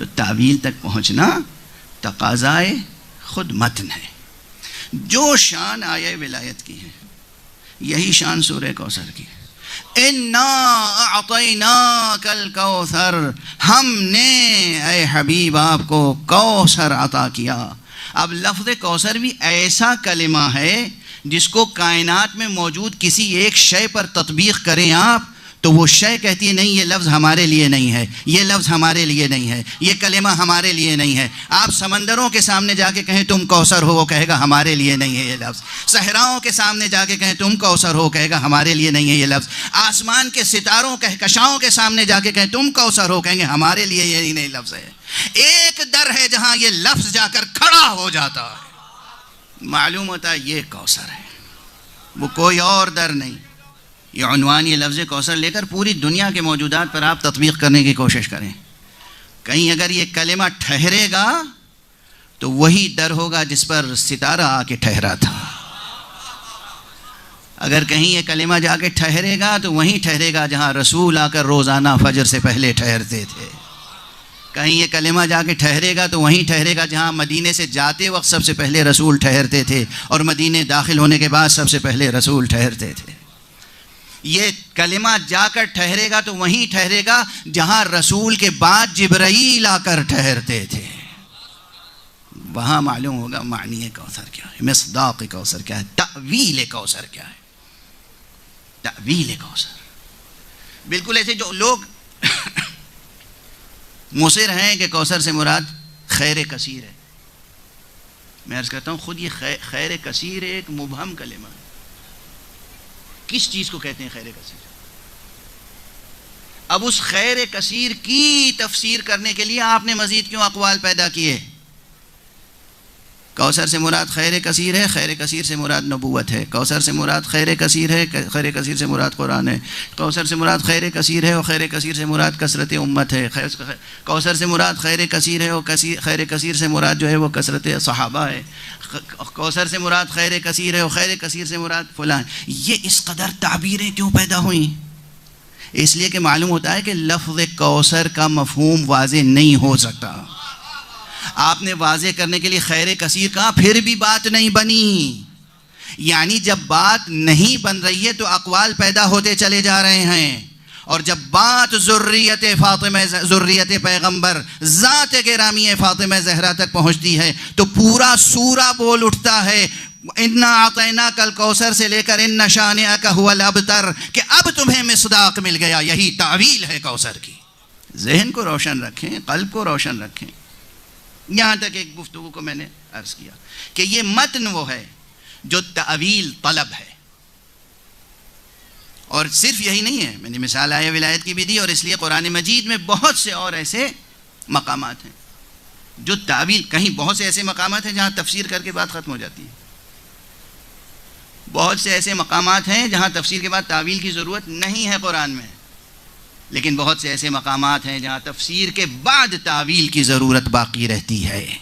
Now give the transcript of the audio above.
تو تعویل تک پہنچنا تقاضائے خود متن ہے. جو شان آیہ ولایت کی ہے یہی شان سورہ کوثر کی ہے. اِنَّا أَعْطَيْنَاكَ الْكَوْثَرَ، ہم نے اے حبیب آپ کو کوثر عطا کیا. اب لفظ کوثر بھی ایسا کلمہ ہے جس کو کائنات میں موجود کسی ایک شے پر تطبیق کریں آپ تو وہ شے کہتی ہے نہیں یہ لفظ ہمارے لیے نہیں ہے، یہ لفظ ہمارے لیے نہیں ہے، یہ کلمہ ہمارے لیے نہیں ہے. آپ سمندروں کے سامنے جا کے کہیں تم کوثر ہو، وہ کہے گا ہمارے لیے نہیں ہے یہ لفظ. صحراؤں کے سامنے جا کے کہیں تم کوثر ہو، کہے گا ہمارے لیے نہیں ہے یہ لفظ. آسمان کے ستاروں کہکشاؤں کے سامنے جا کے کہیں تم کوثر ہو، کہیں گے ہمارے لیے یہ نہیں لفظ ہے. ایک در ہے جہاں یہ لفظ جا کر کھڑا ہو جاتا ہے، معلوم ہوتا ہے یہ کوثر ہے، وہ کوئی اور در نہیں. یہ عنوان یہ لفظ کوثر لے کر پوری دنیا کے موجودات پر آپ تطبیق کرنے کی کوشش کریں. کہیں اگر یہ کلمہ ٹھہرے گا تو وہی در ہوگا جس پر ستارہ آ کے ٹھہرا تھا. اگر کہیں یہ کلمہ جا کے ٹھہرے گا تو وہیں ٹھہرے گا جہاں رسول آ کر روزانہ فجر سے پہلے ٹھہرتے تھے. کہیں یہ کلمہ جا کے ٹھہرے گا تو وہیں ٹھہرے گا جہاں مدینے سے جاتے وقت سب سے پہلے رسول ٹھہرتے تھے اور مدینے داخل ہونے کے بعد سب سے پہلے رسول ٹھہرتے تھے. یہ کلمہ جا کر ٹھہرے گا تو وہیں ٹھہرے گا جہاں رسول کے بعد جبرائیل آ کر ٹھہرتے تھے. وہاں معلوم ہوگا معنی کوثر کیا ہے، مصداق کوثر کیا ہے، تأویل کوثر کیا ہے. تأویل کوثر بالکل ایسے جو لوگ مصر ہیں کہ کوثر سے مراد خیر کثیر ہے. میں عرض کرتا ہوں خود یہ خیر کثیر ایک مبہم کلمہ ہے. کس چیز کو کہتے ہیں خیر کثیر؟ اب اس خیر کثیر کی تفسیر کرنے کے لیے آپ نے مزید کیوں اقوال پیدا کیے؟ کوثر سے مراد خیر کثیر ہے، خیر کثیر سے مراد نبوت ہے. کوثر سے مراد خیر کثیر ہے، خیر کثیر سے مراد قرآن ہے. کوثر سے مراد خیر کثیر ہے اور خیر کثیر سے مراد کثرت امت ہے. کوثر سے مراد خیر کثیر ہے اور خیر کثیر سے مراد جو ہے وہ کثرت صحابہ ہے. کوثر سے مراد خیر کثیر ہے اور خیر کثیر سے مراد فلاں. یہ اس قدر تعبیریں کیوں پیدا ہوئیں؟ اس لیے کہ معلوم ہوتا ہے کہ لفظ کوثر کا مفہوم واضح نہیں ہو سکتا. آپ نے واضح کرنے کے لیے خیر کثیر کہا، پھر بھی بات نہیں بنی. یعنی جب بات نہیں بن رہی ہے تو اقوال پیدا ہوتے چلے جا رہے ہیں، اور جب بات ذریت فاطمہ، ذریت پیغمبر، ذات گرامی فاطمہ زہرا تک پہنچتی ہے تو پورا سورہ بول اٹھتا ہے اِنَّا أَعْطَيْنَاكَ الْكَوْثَرَ سے لے کر اِنَّ شَانِئَكَ هُوَ الْأَبْتَرُ کہ اب تمہیں مصداق مل گیا. یہی تعویل ہے کوثر کی. ذہن کو روشن رکھیں، قلب کو روشن رکھیں. یہاں تک ایک گفتگو کو میں نے عرض کیا کہ یہ متن وہ ہے جو تعویل طلب ہے. اور صرف یہی نہیں ہے، میں نے مثال آیہ ولایت کی بھی دی، اور اس لیے قرآن مجید میں بہت سے اور ایسے مقامات ہیں جو تعویل، کہیں بہت سے ایسے مقامات ہیں جہاں تفسیر کر کے بات ختم ہو جاتی ہے. بہت سے ایسے مقامات ہیں جہاں تفسیر کے بعد تعویل کی ضرورت نہیں ہے قرآن میں، لیکن بہت سے ایسے مقامات ہیں جہاں تفسیر کے بعد تعویل کی ضرورت باقی رہتی ہے.